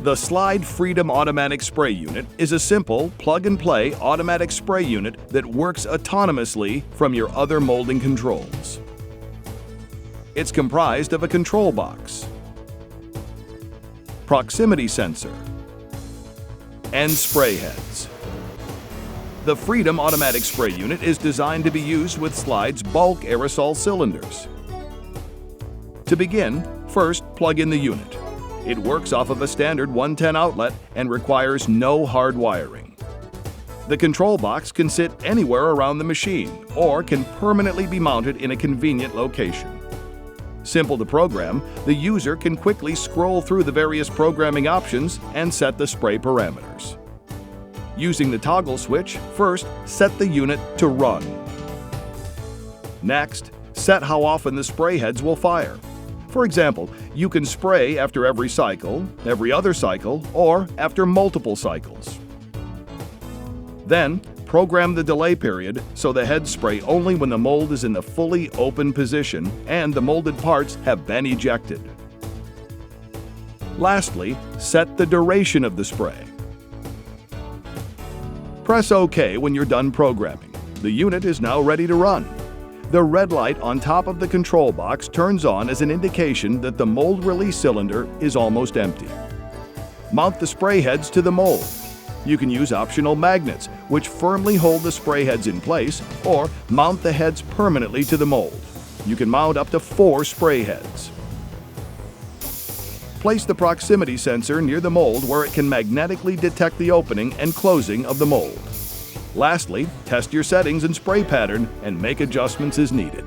The Slide Freedom Automatic Spray Unit is a simple, plug-and-play automatic spray unit that works autonomously from your other molding controls. It's comprised of a control box, proximity sensor, and spray heads. The Freedom Automatic Spray Unit is designed to be used with Slide's bulk aerosol cylinders. To begin, first plug in the unit. It works off of a standard 110 outlet and requires no hard wiring. The control box can sit anywhere around the machine or can permanently be mounted in a convenient location. Simple to program, the user can quickly scroll through the various programming options and set the spray parameters. Using the toggle switch, first set the unit to run. Next, set how often the spray heads will fire. For example, you can spray after every cycle, every other cycle, or after multiple cycles. Then, program the delay period so the heads spray only when the mold is in the fully open position and the molded parts have been ejected. Lastly, set the duration of the spray. Press OK when you're done programming. The unit is now ready to run. The red light on top of the control box turns on as an indication that the mold release cylinder is almost empty. Mount the spray heads to the mold. You can use optional magnets, which firmly hold the spray heads in place, or mount the heads permanently to the mold. You can mount up to 4 spray heads. Place the proximity sensor near the mold where it can magnetically detect the opening and closing of the mold. Lastly, test your settings and spray pattern and make adjustments as needed.